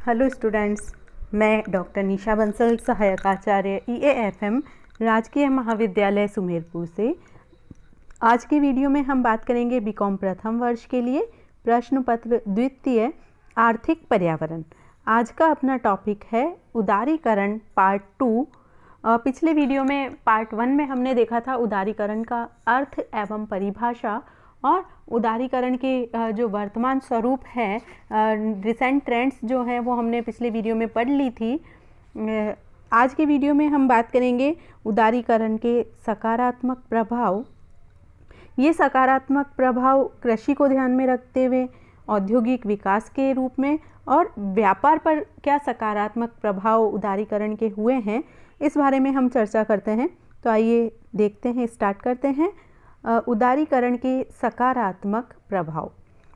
Hello students, मैं doctor निशा बंसल, सहायक आचार्य EAFM राजकीय महाविद्यालय सुमेरपुर से। आज की वीडियो में हम बात करेंगे बीकॉम प्रथम वर्ष के लिए प्रश्न पत्र द्वितीय आर्थिक पर्यावरण। आज का अपना टॉपिक है उदारीकरण पार्ट 2। पिछले वीडियो में पार्ट 1 में हमने देखा था उदारीकरण का अर्थ एवं परिभाषा और उदारीकरण के जो वर्तमान स्वरूप है, रिसेंट ट्रेंड्स जो हैं वो हमने पिछले वीडियो में पढ़ ली थी। आज के वीडियो में हम बात करेंगे उदारीकरण के सकारात्मक प्रभाव। ये सकारात्मक प्रभाव कृषि को ध्यान में रखते हुए औद्योगिक विकास के रूप में और व्यापार पर क्या सकारात्मक प्रभाव उदारीकरण के हुए हैं, इस बारे में हम चर्चा करते हैं। तो आइए देखते हैं, स्टार्ट करते हैं उदारीकरण के सकारात्मक प्रभाव।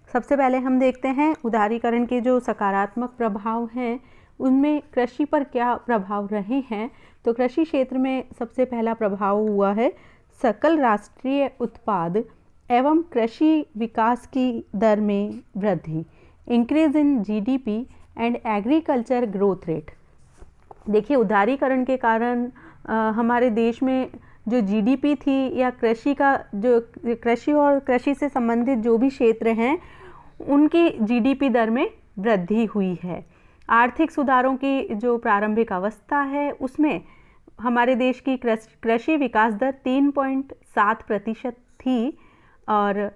सबसे पहले हम देखते हैं उदारीकरण के जो सकारात्मक प्रभाव हैं उनमें कृषि पर क्या प्रभाव रहे हैं। तो कृषि क्षेत्र में सबसे पहला प्रभाव हुआ है सकल राष्ट्रीय उत्पाद एवं कृषि विकास की दर में वृद्धि, increase in GDP and agriculture growth rate. देखिए, उदारीकरण के कारण हमारे देश में जो GDP थी या कृषि का जो कृषि और कृषि से संबंधित जो भी क्षेत्र हैं उनकी GDP दर में वृद्धि हुई है। आर्थिक सुधारों की जो प्रारंभिक अवस्था है उसमें हमारे देश की कृषि विकास दर 3.7% थी और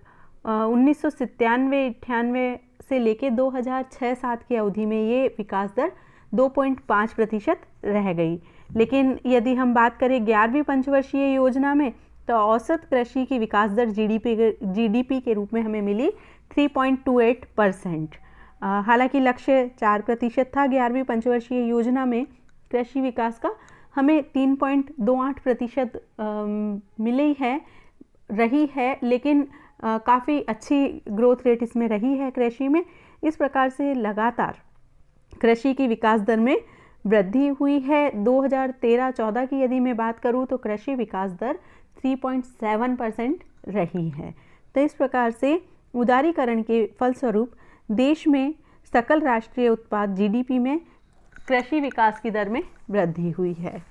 1997-98 से लेके 2006-07 की अवधि में ये विकास दर 2.5% रह गई। लेकिन यदि हम बात करें 11वीं पंचवर्षीय योजना में तो औसत कृषि की विकास दर GDP के रूप में हमें मिली 3.28%। हालांकि लक्ष्य 4% था 11वीं पंचवर्षीय योजना में कृषि विकास का, हमें 3.28% रही है, लेकिन काफ़ी अच्छी ग्रोथ रेट इसमें रही है कृषि में। इस प्रकार से लगातार कृषि की विकास दर में वृद्धि हुई है। 2013-14 की यदि मैं बात करूं तो कृषि विकास दर 3.7% रही है। तो इस प्रकार से उदारीकरण के फलस्वरूप देश में सकल राष्ट्रीय उत्पाद GDP में कृषि विकास की दर में वृद्धि हुई है।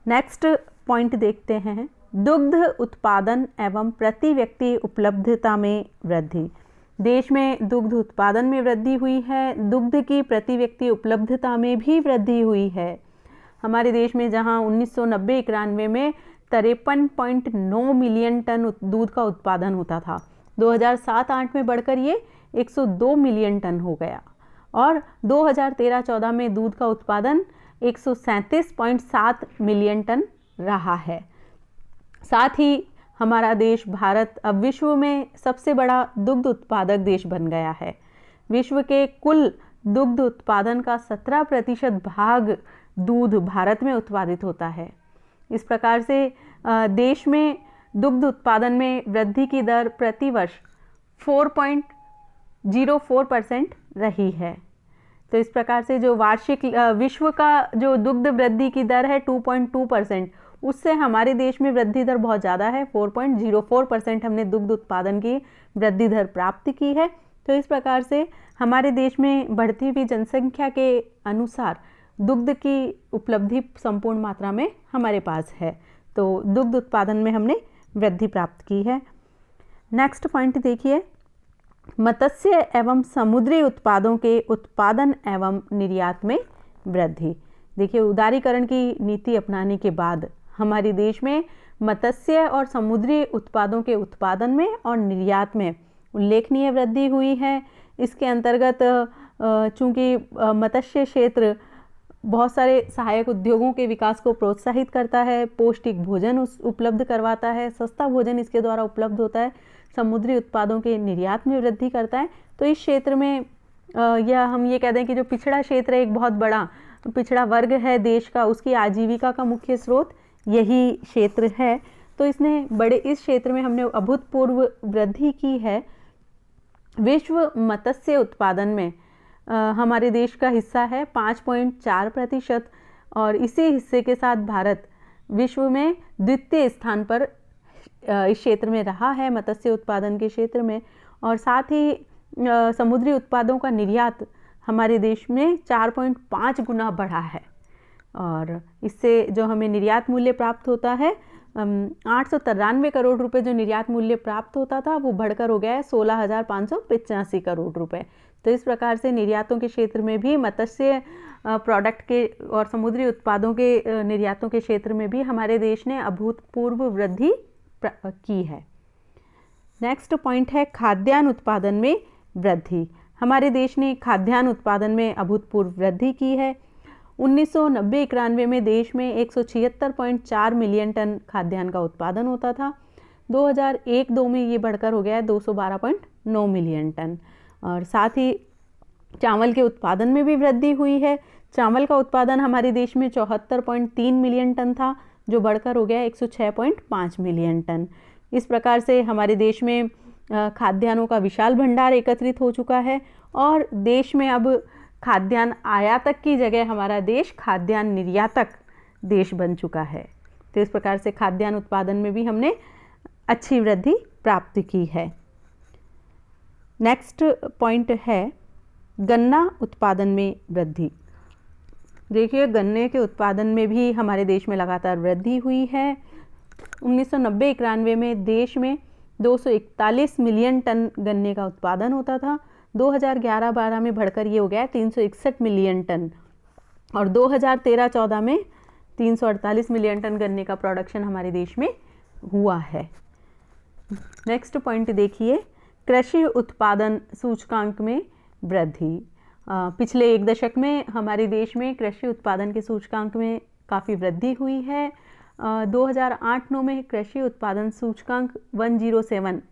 नेक्स्ट पॉइंट देखते हैं, दुग्ध उत्पादन एवं प्रति व्यक्ति उपलब्धता में वृद्धि। देश में दुग्ध उत्पादन में वृद्धि हुई है, दुग्ध की प्रति व्यक्ति उपलब्धता में भी वृद्धि हुई है। हमारे देश में जहां 1990-91 में 53.9 मिलियन टन दूध का उत्पादन होता था, 2007-08 में बढ़कर ये 102 मिलियन टन हो गया और 2013-14 में दूध का उत्पादन 137.7 मिलियन टन रहा है। साथ ही हमारा देश भारत अब विश्व में सबसे बड़ा दुग्ध उत्पादक देश बन गया है। विश्व के कुल दुग्ध उत्पादन का 17% भाग दूध भारत में उत्पादित होता है। इस प्रकार से देश में दुग्ध उत्पादन में वृद्धि की दर प्रति वर्ष 4.04% रही है। तो इस प्रकार से जो वार्षिक विश्व का जो दुग्ध वृद्धि की दर है 2.2%, उससे हमारे देश में वृद्धि दर बहुत ज़्यादा है, 4.04% हमने दुग्ध उत्पादन की वृद्धि दर प्राप्त की है। तो इस प्रकार से हमारे देश में बढ़ती हुई जनसंख्या के अनुसार दुग्ध की उपलब्धि संपूर्ण मात्रा में हमारे पास है। तो दुग्ध उत्पादन में हमने वृद्धि प्राप्त की है। नेक्स्ट पॉइंट देखिए, मत्स्य एवं समुद्री उत्पादों के उत्पादन एवं निर्यात में वृद्धि। देखिए, उदारीकरण की नीति अपनाने के बाद हमारे देश में मत्स्य और समुद्री उत्पादों के उत्पादन में और निर्यात में उल्लेखनीय वृद्धि हुई है। इसके अंतर्गत चूंकि मत्स्य क्षेत्र बहुत सारे सहायक उद्योगों के विकास को प्रोत्साहित करता है, पौष्टिक भोजन उपलब्ध करवाता है, सस्ता भोजन इसके द्वारा उपलब्ध होता है, समुद्री उत्पादों के निर्यात में वृद्धि करता है। तो इस क्षेत्र में या हम ये कह दें कि जो पिछड़ा क्षेत्र है, एक बहुत बड़ा पिछड़ा वर्ग है देश का, उसकी आजीविका का मुख्य स्रोत यही क्षेत्र है। तो इस क्षेत्र में हमने अभूतपूर्व वृद्धि की है। विश्व मत्स्य उत्पादन में हमारे देश का हिस्सा है 5.4% और इसी हिस्से के साथ भारत विश्व में द्वितीय स्थान पर इस क्षेत्र में रहा है, मत्स्य उत्पादन के क्षेत्र में। और साथ ही समुद्री उत्पादों का निर्यात हमारे देश में 4.5 गुना बढ़ा है। और इससे जो हमें निर्यात मूल्य प्राप्त होता है 893 करोड़ रुपए जो निर्यात मूल्य प्राप्त होता था वो बढ़कर हो गया है 16,585 करोड़ रुपए। तो इस प्रकार से निर्यातों के क्षेत्र में भी मत्स्य प्रोडक्ट के और समुद्री उत्पादों के निर्यातों के क्षेत्र में भी हमारे देश ने अभूतपूर्व वृद्धि की है। नेक्स्ट पॉइंट है खाद्यान्न उत्पादन में वृद्धि। हमारे देश ने खाद्यान्न उत्पादन में अभूतपूर्व वृद्धि की है। 1990-91 में देश में 176.4 मिलियन टन खाद्यान्न का उत्पादन होता था। 2001-2 में ये बढ़कर हो गया है 212.9 मिलियन टन। और साथ ही चावल के उत्पादन में भी वृद्धि हुई है। चावल का उत्पादन हमारे देश में 74.3 मिलियन टन था जो बढ़कर हो गया 106.5 मिलियन टन। इस प्रकार से हमारे देश में खाद्यान्नों का विशाल भंडार एकत्रित हो चुका है और देश में अब खाद्यान्न आयातक की जगह हमारा देश खाद्यान्न निर्यातक देश बन चुका है। तो इस प्रकार से खाद्यान्न उत्पादन में भी हमने अच्छी वृद्धि प्राप्त की है। नेक्स्ट पॉइंट है गन्ना उत्पादन में वृद्धि। देखिए गन्ने के उत्पादन में भी हमारे देश में लगातार वृद्धि हुई है। 1990-91 में देश में 241 मिलियन टन गन्ने का उत्पादन होता था। 2011-12 में बढ़कर ये हो गया 361 मिलियन टन और 2013-14 में 348 मिलियन टन गन्ने का प्रोडक्शन हमारे देश में हुआ है। नेक्स्ट पॉइंट देखिए कृषि उत्पादन सूचकांक में वृद्धि। पिछले एक दशक में हमारे देश में कृषि उत्पादन के सूचकांक में काफ़ी वृद्धि हुई है। 2008-9 में कृषि उत्पादन सूचकांक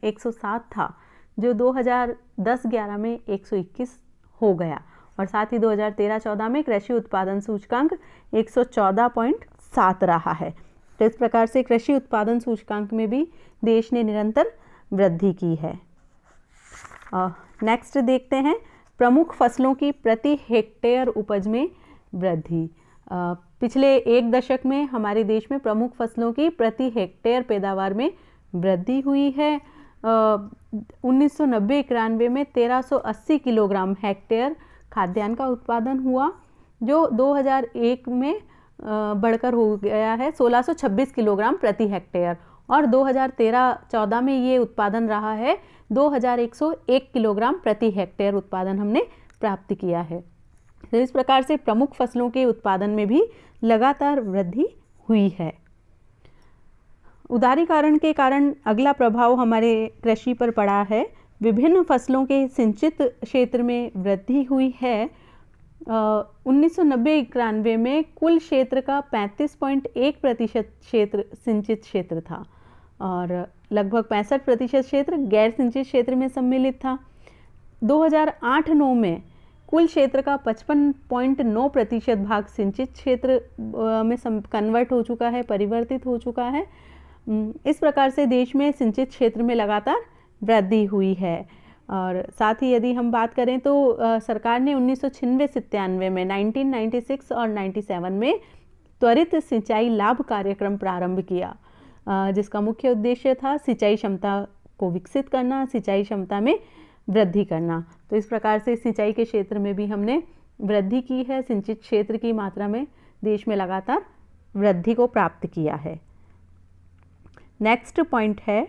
107 था जो 2010-11 में 121 हो गया और साथ ही 2013-14 में कृषि उत्पादन सूचकांक 114.7 रहा है। तो इस प्रकार से कृषि उत्पादन सूचकांक में भी देश ने निरंतर वृद्धि की है। नेक्स्ट देखते हैं प्रमुख फसलों की प्रति हेक्टेयर उपज में वृद्धि। पिछले एक दशक में हमारे देश में प्रमुख फसलों की प्रति हेक्टेयर पैदावार में वृद्धि हुई है। 1990-91 में 1380 किलोग्राम हेक्टेयर खाद्यान्न का उत्पादन हुआ जो 2001 में बढ़कर हो गया है 1626 किलोग्राम प्रति हेक्टेयर और 2013-14 में ये उत्पादन रहा है 2101 किलोग्राम प्रति हेक्टेयर उत्पादन हमने प्राप्त किया है। तो इस प्रकार से प्रमुख फसलों के उत्पादन में भी लगातार वृद्धि हुई है। उदारीकरण के कारण अगला प्रभाव हमारे कृषि पर पड़ा है। विभिन्न फसलों के सिंचित क्षेत्र में वृद्धि हुई है। 1990-91 में कुल क्षेत्र का 35.1% क्षेत्र सिंचित क्षेत्र था और लगभग 65% क्षेत्र गैर सिंचित क्षेत्र में सम्मिलित था। 2008-9 में कुल क्षेत्र का 55.9% भाग सिंचित क्षेत्र में कन्वर्ट हो चुका है, परिवर्तित हो चुका है। इस प्रकार से देश में सिंचित क्षेत्र में लगातार वृद्धि हुई है। और साथ ही यदि हम बात करें तो सरकार ने 1996-97 में 1996 और 97 में त्वरित सिंचाई लाभ कार्यक्रम प्रारंभ किया जिसका मुख्य उद्देश्य था सिंचाई क्षमता को विकसित करना, सिंचाई क्षमता में वृद्धि करना। तो इस प्रकार से सिंचाई के क्षेत्र में भी हमने वृद्धि की है। सिंचित क्षेत्र की मात्रा में देश में लगातार वृद्धि को प्राप्त किया है। नेक्स्ट पॉइंट है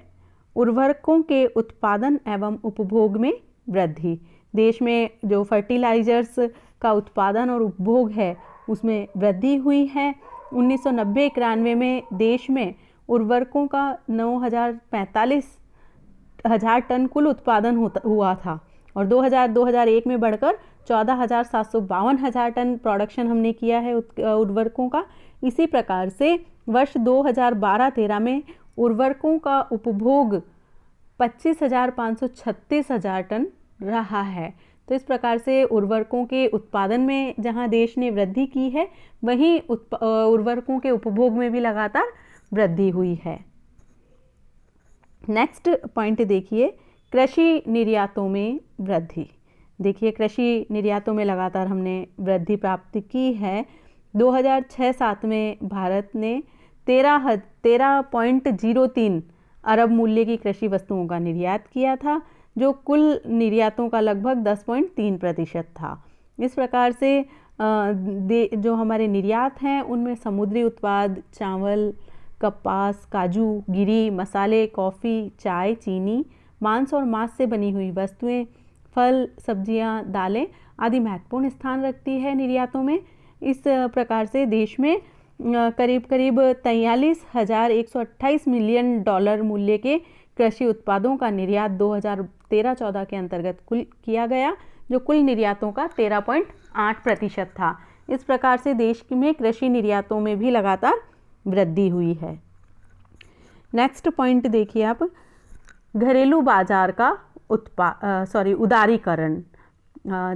उर्वरकों के उत्पादन एवं उपभोग में वृद्धि। देश में जो फर्टिलाइजर्स का उत्पादन और उपभोग है उसमें वृद्धि हुई है। 1990-91 में देश में उर्वरकों का 9,45,000 टन कुल उत्पादन हुआ था और 2000-2001 में बढ़कर 14,752 टन प्रोडक्शन हमने किया है उर्वरकों का। इसी प्रकार से वर्ष 2012-13 में उर्वरकों का उपभोग 25,536 टन रहा है। तो इस प्रकार से उर्वरकों के उत्पादन में जहां देश ने वृद्धि की है वहीं उर्वरकों के उपभोग में भी लगातार वृद्धि हुई है। नेक्स्ट पॉइंट देखिए कृषि निर्यातों में वृद्धि। देखिए कृषि निर्यातों में लगातार हमने वृद्धि प्राप्त की है। 2006-07 में भारत ने 13.03 अरब मूल्य की कृषि वस्तुओं का निर्यात किया था जो कुल निर्यातों का लगभग 10.3% था इस प्रकार से जो हमारे निर्यात हैं उनमें समुद्री उत्पाद, चावल, कपास, काजू, गिरी, मसाले, कॉफ़ी, चाय, चीनी, मांस और मांस से बनी हुई वस्तुएं, फल, सब्जियां, दालें आदि महत्वपूर्ण स्थान रखती है निर्यातों में। इस प्रकार से देश में करीब करीब 43,128 मिलियन डॉलर मूल्य के कृषि उत्पादों का निर्यात 2013-14 के अंतर्गत कुल किया गया, जो कुल निर्यातों का 13.8% था। इस प्रकार से देश में कृषि निर्यातों में भी लगातार वृद्धि हुई है। नेक्स्ट पॉइंट देखिए आप, घरेलू बाजार का उदारीकरण।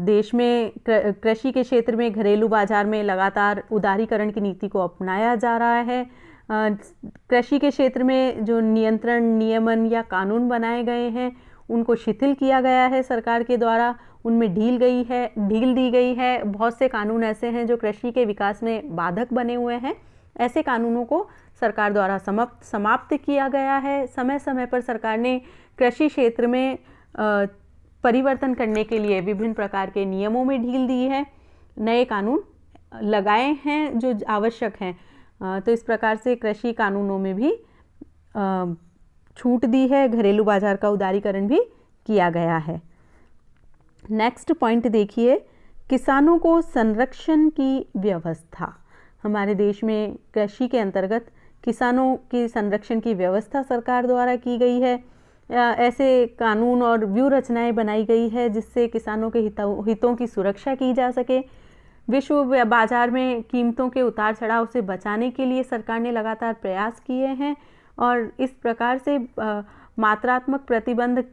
देश में कृषि के क्षेत्र में घरेलू बाजार में लगातार उदारीकरण की नीति को अपनाया जा रहा है। कृषि के क्षेत्र में जो नियंत्रण, नियमन या कानून बनाए गए हैं उनको शिथिल किया गया है सरकार के द्वारा, उनमें ढील दी गई है। बहुत से कानून ऐसे हैं जो कृषि के विकास में बाधक बने हुए हैं। ऐसे कानूनों को सरकार द्वारा समाप्त किया गया है। समय समय पर सरकार ने कृषि क्षेत्र में परिवर्तन करने के लिए विभिन्न प्रकार के नियमों में ढील दी है, नए कानून लगाए हैं जो आवश्यक हैं। तो इस प्रकार से कृषि कानूनों में भी छूट दी है, घरेलू बाजार का उदारीकरण भी किया गया है। नेक्स्ट पॉइंट देखिए, किसानों को संरक्षण की व्यवस्था। हमारे देश में कृषि के अंतर्गत किसानों के संरक्षण की व्यवस्था सरकार द्वारा की गई है। ऐसे कानून और व्यूह रचनाएं बनाई गई है जिससे किसानों के हितों की सुरक्षा की जा सके। विश्व बाजार में कीमतों के उतार चढ़ाव से बचाने के लिए सरकार ने लगातार प्रयास किए हैं और इस प्रकार से मात्रात्मक प्रतिबंध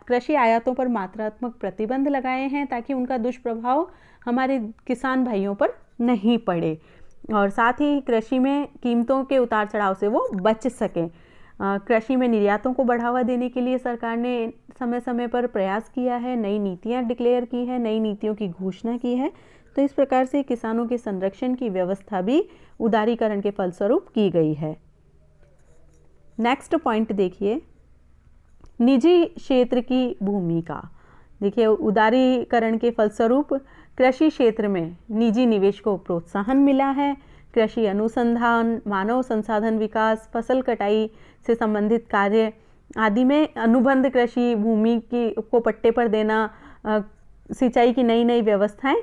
कृषि आयातों पर मात्रात्मक प्रतिबंध लगाए हैं ताकि उनका दुष्प्रभाव हमारे किसान भाइयों पर नहीं पड़े और साथ ही कृषि में कीमतों के उतार चढ़ाव से वो बच सकें। कृषि में निर्यातों को बढ़ावा देने के लिए सरकार ने समय समय पर प्रयास किया है, नई नीतियां डिक्लेयर की है, नई नीतियों की घोषणा की है। तो इस प्रकार से किसानों के संरक्षण की व्यवस्था भी उदारीकरण के फलस्वरूप की गई है। नेक्स्ट पॉइंट देखिए, निजी क्षेत्र की भूमिका। देखिए, उदारीकरण के फलस्वरूप कृषि क्षेत्र में निजी निवेश को प्रोत्साहन मिला है। कृषि अनुसंधान, मानव संसाधन विकास, फसल कटाई से संबंधित कार्य आदि में अनुबंध कृषि भूमि को पट्टे पर देना, सिंचाई की नई नई व्यवस्थाएं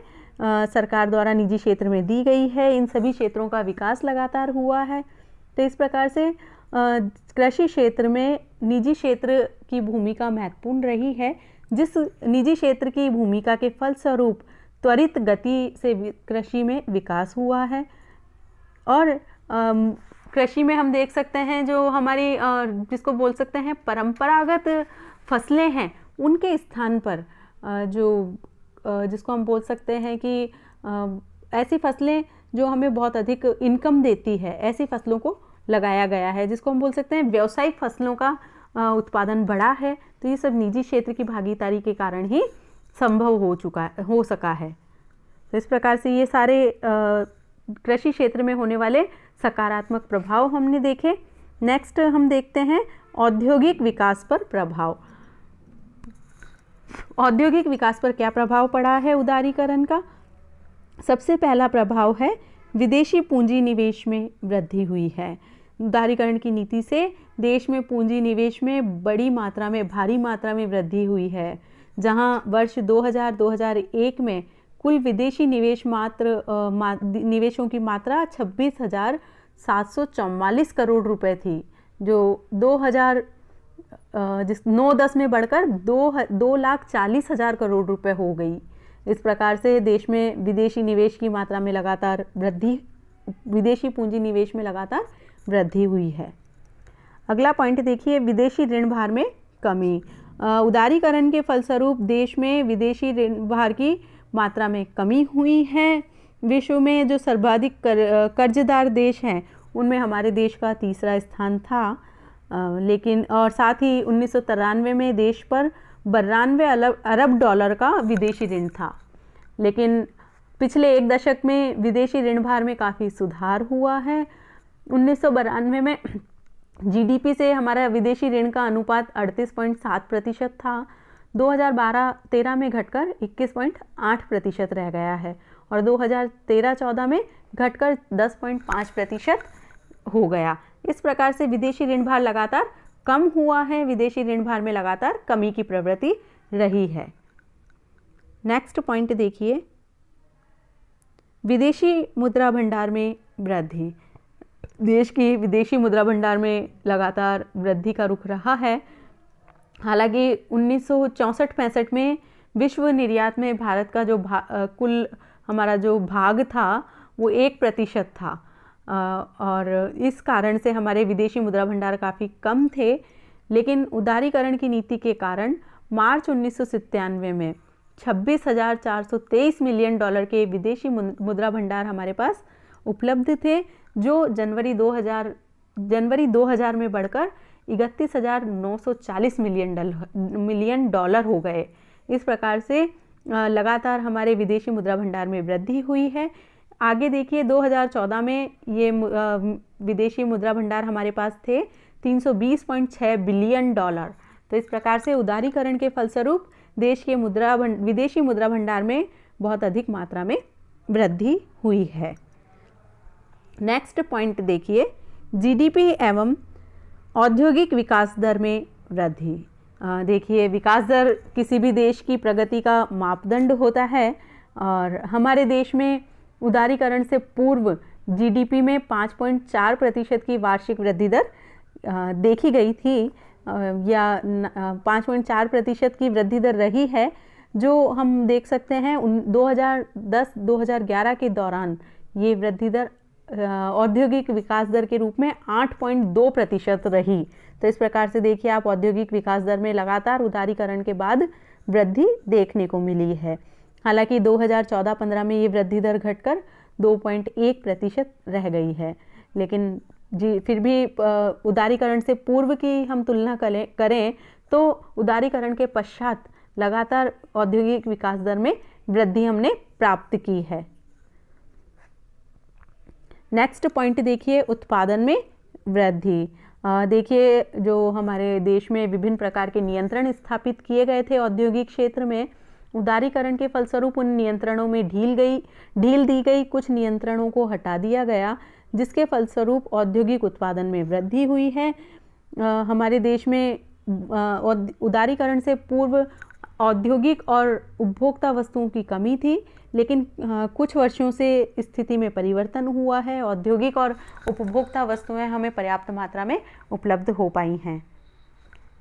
सरकार द्वारा निजी क्षेत्र में दी गई है। इन सभी क्षेत्रों का विकास लगातार हुआ है। तो इस प्रकार से कृषि क्षेत्र में निजी क्षेत्र की भूमिका महत्वपूर्ण रही है, जिस निजी क्षेत्र की भूमिका के फलस्वरूप त्वरित गति से कृषि में विकास हुआ है। और कृषि में हम देख सकते हैं जो हमारी जिसको बोल सकते हैं परंपरागत फसलें हैं, उनके स्थान पर जिसको हम बोल सकते हैं कि ऐसी फसलें जो हमें बहुत अधिक इनकम देती है, ऐसी फसलों को लगाया गया है, जिसको हम बोल सकते हैं व्यावसायिक फसलों का उत्पादन बढ़ा है। तो ये सब निजी क्षेत्र की भागीदारी के कारण ही संभव हो सका है। तो इस प्रकार से ये सारे कृषि क्षेत्र में होने वाले सकारात्मक प्रभाव हमने देखे। नेक्स्ट हम देखते हैं औद्योगिक विकास पर प्रभाव। औद्योगिक विकास पर क्या प्रभाव पड़ा है उदारीकरण का? सबसे पहला प्रभाव है विदेशी पूंजी निवेश में वृद्धि हुई है। उदारीकरण की नीति से देश में पूंजी निवेश में भारी मात्रा में वृद्धि हुई है। जहां वर्ष 2000-2001 में कुल विदेशी निवेशों की मात्रा 26,744 करोड़ रुपए थी, जो 9-10 में बढ़कर 2,40,000 करोड़ रुपए हो गई। इस प्रकार से देश में विदेशी निवेश की मात्रा में लगातार विदेशी पूंजी निवेश में लगातार वृद्धि हुई है। अगला पॉइंट देखिए, विदेशी ऋण भार में कमी। उदारीकरण के फलस्वरूप देश में विदेशी ऋण भार की मात्रा में कमी हुई है। विश्व में जो सर्वाधिक कर्जदार देश हैं उनमें हमारे देश का तीसरा स्थान था, लेकिन और साथ ही 1993 में देश पर 92 अरब डॉलर का विदेशी ऋण था। लेकिन पिछले एक दशक में विदेशी ऋण भार में काफ़ी सुधार हुआ है। 1992 में जीडीपी से हमारा विदेशी ऋण का अनुपात 38.7% था, 2012-13 में घटकर 21.8% रह गया है और 2013-14 में घटकर 10.5% हो गया। इस प्रकार से विदेशी ऋण भार लगातार कम हुआ है, विदेशी ऋण भार में लगातार कमी की प्रवृत्ति रही है। नेक्स्ट पॉइंट देखिए, विदेशी मुद्रा भंडार में वृद्धि। देश की विदेशी मुद्रा भंडार में लगातार वृद्धि का रुख रहा है। हालांकि 1964-65 में विश्व निर्यात में भारत का जो कुल हमारा जो भाग था वो 1% था और इस कारण से हमारे विदेशी मुद्रा भंडार काफ़ी कम थे। लेकिन उदारीकरण की नीति के कारण मार्च 1997 में $26,423 मिलियन के विदेशी मुद्रा भंडार हमारे पास उपलब्ध थे, जो जनवरी 2000 में बढ़कर $31,940 मिलियन हो गए। इस प्रकार से लगातार हमारे विदेशी मुद्रा भंडार में वृद्धि हुई है। आगे देखिए, 2014 में ये विदेशी मुद्रा भंडार हमारे पास थे $320.6 बिलियन। तो इस प्रकार से उदारीकरण के फलस्वरूप देश के विदेशी मुद्रा भंडार में बहुत अधिक मात्रा में वृद्धि हुई है। नेक्स्ट पॉइंट देखिए, जीडीपी एवं औद्योगिक विकास दर में वृद्धि। देखिए, विकास दर किसी भी देश की प्रगति का मापदंड होता है और हमारे देश में उदारीकरण से पूर्व जीडीपी में 5.4% की वार्षिक वृद्धि दर देखी गई थी या 5.4% की वृद्धि दर रही है, जो हम देख सकते हैं 2010-2011 के दौरान ये वृद्धि दर औद्योगिक विकास दर के रूप में 8.2% रही। तो इस प्रकार से देखिए आप, औद्योगिक विकास दर में लगातार उदारीकरण के बाद वृद्धि देखने को मिली है। हालांकि 2014-15 में ये वृद्धि दर घटकर 2.1% रह गई है, लेकिन फिर भी उदारीकरण से पूर्व की हम तुलना करें तो उदारीकरण के पश्चात लगातार औद्योगिक विकास दर में वृद्धि हमने प्राप्त की है। नेक्स्ट पॉइंट देखिए, उत्पादन में वृद्धि। देखिए, जो हमारे देश में विभिन्न प्रकार के नियंत्रण स्थापित किए गए थे औद्योगिक क्षेत्र में, उदारीकरण के फलस्वरूप उन नियंत्रणों में ढील दी गई, कुछ नियंत्रणों को हटा दिया गया, जिसके फलस्वरूप औद्योगिक उत्पादन में वृद्धि हुई है। हमारे देश में उदारीकरण से पूर्व औद्योगिक और उपभोक्ता वस्तुओं की कमी थी, लेकिन कुछ वर्षों से स्थिति में परिवर्तन हुआ है। औद्योगिक और उपभोक्ता वस्तुएं हमें पर्याप्त मात्रा में उपलब्ध हो पाई हैं।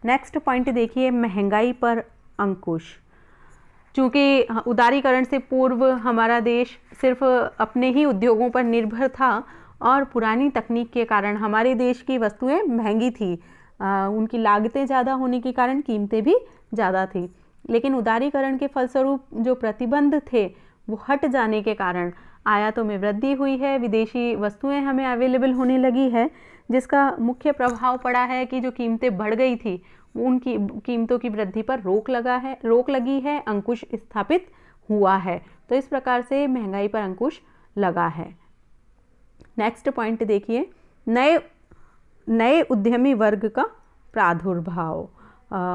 नेक्स्ट पॉइंट देखिए, महंगाई पर अंकुश। चूँकि उदारीकरण से पूर्व हमारा देश सिर्फ अपने ही उद्योगों पर निर्भर था और पुरानी तकनीक के कारण हमारे देश की वस्तुएं महंगी थी, उनकी लागतें ज़्यादा होने के कारण कीमतें भी ज़्यादा थी। लेकिन उदारीकरण के फलस्वरूप जो प्रतिबंध थे वो हट जाने के कारण आयातों में वृद्धि हुई है, विदेशी वस्तुएं हमें अवेलेबल होने लगी है, जिसका मुख्य प्रभाव पड़ा है कि जो कीमतें बढ़ गई थी उनकी कीमतों की वृद्धि पर रोक लगी है, अंकुश स्थापित हुआ है। तो इस प्रकार से महंगाई पर अंकुश लगा है। नेक्स्ट पॉइंट देखिए, नए उद्यमी वर्ग का प्रादुर्भाव।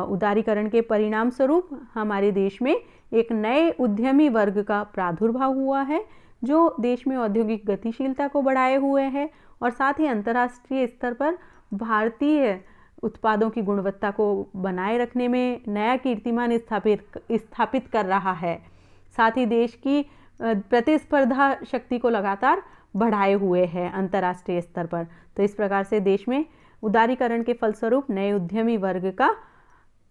उदारीकरण के परिणाम स्वरूप हमारे देश में एक नए उद्यमी वर्ग का प्रादुर्भाव हुआ है, जो देश में औद्योगिक गतिशीलता को बढ़ाए हुए है और साथ ही अंतर्राष्ट्रीय स्तर पर भारतीय उत्पादों की गुणवत्ता को बनाए रखने में नया कीर्तिमान स्थापित कर रहा है। साथ ही देश की प्रतिस्पर्धा शक्ति को लगातार बढ़ाए हुए है अंतर्राष्ट्रीय स्तर पर। तो इस प्रकार से देश में उदारीकरण के फलस्वरूप नए उद्यमी वर्ग का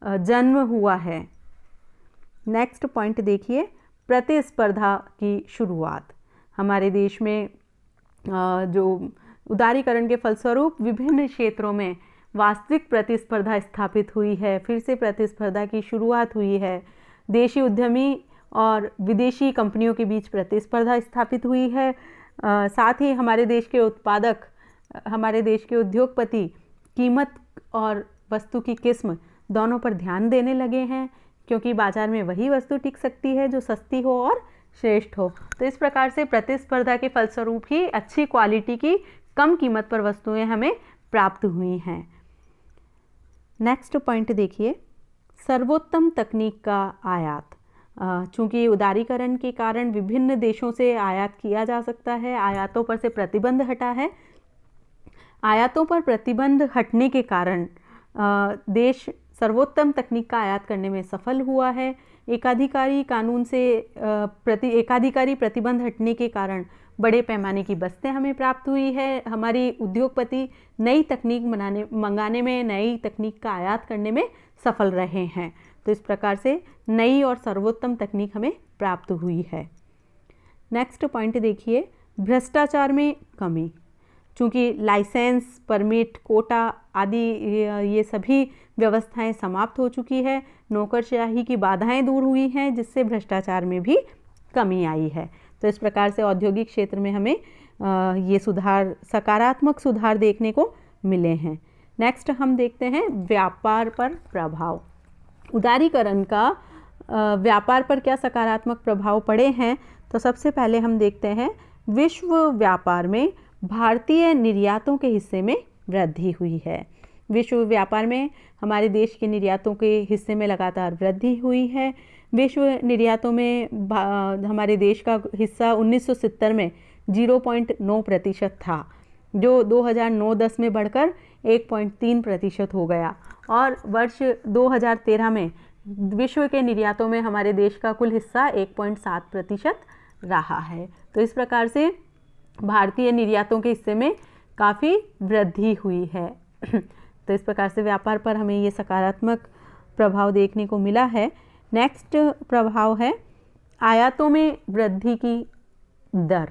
जन्म हुआ है। नेक्स्ट पॉइंट देखिए, प्रतिस्पर्धा की शुरुआत। हमारे देश में जो उदारीकरण के फलस्वरूप विभिन्न क्षेत्रों में वास्तविक प्रतिस्पर्धा स्थापित हुई है, फिर से प्रतिस्पर्धा की शुरुआत हुई है। देशी उद्यमी और विदेशी कंपनियों के बीच प्रतिस्पर्धा स्थापित हुई है। साथ ही हमारे देश के उत्पादक, हमारे देश के उद्योगपति कीमत और वस्तु की किस्म दोनों पर ध्यान देने लगे हैं, क्योंकि बाजार में वही वस्तु टिक सकती है जो सस्ती हो और श्रेष्ठ हो। तो इस प्रकार से प्रतिस्पर्धा के फलस्वरूप ही अच्छी क्वालिटी की कम कीमत पर वस्तुएं हमें प्राप्त हुई हैं। नेक्स्ट पॉइंट देखिए, सर्वोत्तम तकनीक का आयात। चूँकि उदारीकरण के कारण विभिन्न देशों से आयात किया जा सकता है, आयातों पर से प्रतिबंध हटा है। आयातों पर प्रतिबंध हटने के कारण देश सर्वोत्तम तकनीक का आयात करने में सफल हुआ है। एकाधिकारी कानून से एकाधिकारी प्रतिबंध हटने के कारण बड़े पैमाने की बस्तें हमें प्राप्त हुई है। हमारी उद्योगपति नई तकनीक मंगाने में, नई तकनीक का आयात करने में सफल रहे हैं। तो इस प्रकार से नई और सर्वोत्तम तकनीक हमें प्राप्त हुई है। नेक्स्ट पॉइंट देखिए, भ्रष्टाचार में कमी। चूँकि लाइसेंस, परमिट, कोटा आदि ये सभी व्यवस्थाएं समाप्त हो चुकी है, नौकरशाही की बाधाएं दूर हुई हैं, जिससे भ्रष्टाचार में भी कमी आई है। तो इस प्रकार से औद्योगिक क्षेत्र में हमें ये सुधार, सकारात्मक सुधार देखने को मिले हैं। नेक्स्ट हम देखते हैं व्यापार पर प्रभाव। उदारीकरण का व्यापार पर क्या सकारात्मक प्रभाव पड़े हैं, तो सबसे पहले हम देखते हैं विश्व व्यापार में भारतीय निर्यातों के हिस्से में वृद्धि हुई है। विश्व व्यापार में हमारे देश के निर्यातों के हिस्से में लगातार वृद्धि हुई है। विश्व निर्यातों में हमारे देश का हिस्सा 1970 में 0.9% था, जो 2009-10 में बढ़कर 1.3% हो गया, और वर्ष 2013 में विश्व के निर्यातों में हमारे देश का कुल हिस्सा 1.7% रहा है। तो इस प्रकार से भारतीय निर्यातों के हिस्से में काफ़ी वृद्धि हुई है। तो इस प्रकार से व्यापार पर हमें ये सकारात्मक प्रभाव देखने को मिला है। नेक्स्ट प्रभाव है आयातों में वृद्धि की दर।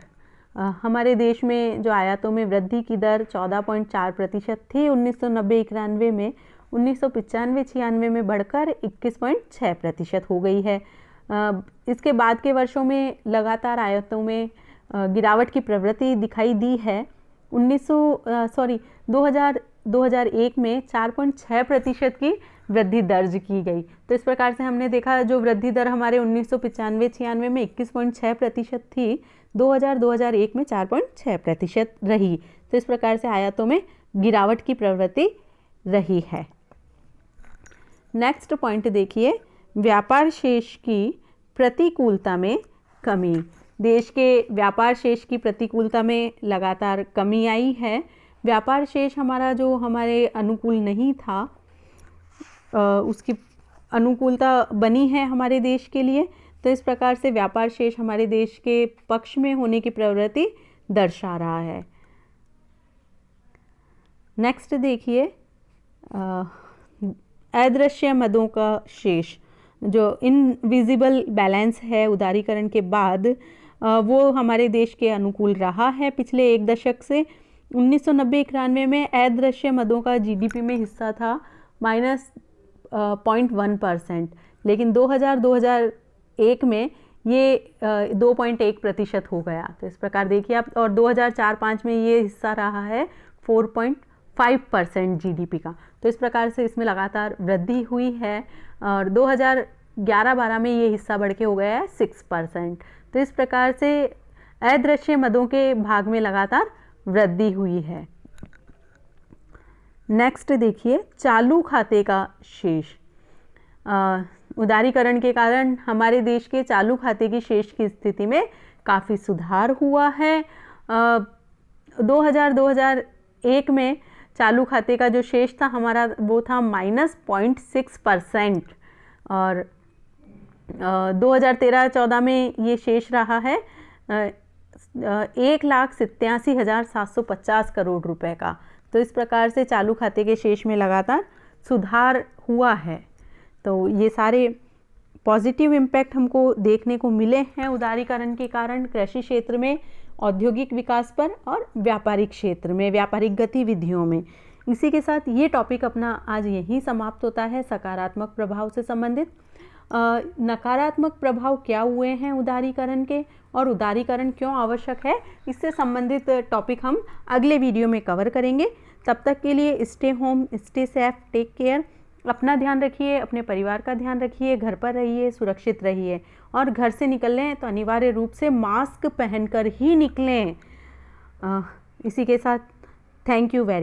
हमारे देश में जो आयातों में वृद्धि की दर 14.4% थी 1990-91 में, 1995-96 में बढ़कर 21.6% हो गई है। इसके बाद के वर्षों में लगातार आयातों में गिरावट की प्रवृत्ति दिखाई दी है। 2001 में 4.6% की वृद्धि दर्ज की गई। तो इस प्रकार से हमने देखा, जो वृद्धि दर हमारे 1995-96 में 21.6% थी, 2001 में 4.6% रही। तो इस प्रकार से आयातों में गिरावट की प्रवृत्ति रही है। नेक्स्ट पॉइंट देखिए, व्यापार शेष की प्रतिकूलता में कमी। देश के व्यापार शेष की प्रतिकूलता में लगातार कमी आई है। व्यापार शेष हमारा जो हमारे अनुकूल नहीं था, उसकी अनुकूलता बनी है हमारे देश के लिए। तो इस प्रकार से व्यापार शेष हमारे देश के पक्ष में होने की प्रवृत्ति दर्शा रहा है। नेक्स्ट देखिए, अदृश्य मदों का शेष, जो इनविजिबल बैलेंस है उदारीकरण के बाद, वो हमारे देश के अनुकूल रहा है पिछले एक दशक से। 1990-91 में अदृश्य मदों का जीडीपी में हिस्सा था -0.1%, लेकिन 2000-2001 में ये 2.1% हो गया। तो इस प्रकार देखिए आप, और 2004-05 में ये हिस्सा रहा है 4.5% जीडीपी का। तो इस प्रकार से इसमें लगातार वृद्धि हुई है, और 2011-12 में ये हिस्सा बढ़ के हो गया है 6%। तो इस प्रकार से अदृश्य मदों के भाग में लगातार वृद्धि हुई है। नेक्स्ट देखिए, चालू खाते का शेष। उदारीकरण के कारण हमारे देश के चालू खाते की शेष की स्थिति में काफ़ी सुधार हुआ है। 2000-2001 में चालू खाते का जो शेष था हमारा, वो था -0.6%, और 2013-14 में ये शेष रहा है 1,87,750 करोड़ रुपए का। तो इस प्रकार से चालू खाते के शेष में लगातार सुधार हुआ है। तो ये सारे पॉजिटिव इम्पैक्ट हमको देखने को मिले हैं उदारीकरण के कारण, कृषि क्षेत्र में, औद्योगिक विकास पर, और व्यापारिक क्षेत्र में, व्यापारिक गतिविधियों में। इसी के साथ ये टॉपिक अपना आज यहीं समाप्त होता है, सकारात्मक प्रभाव से संबंधित। नकारात्मक प्रभाव क्या हुए हैं उदारीकरण के, और उदारीकरण क्यों आवश्यक है, इससे संबंधित टॉपिक हम अगले वीडियो में कवर करेंगे। तब तक के लिए stay home, stay safe, take care. अपना ध्यान रखिए, अपने परिवार का ध्यान रखिए, घर पर रहिए, सुरक्षित रहिए, और घर से निकलें तो अनिवार्य रूप से मास्क पहनकर ही निकलें। इसी के साथ थैंक यू वेरी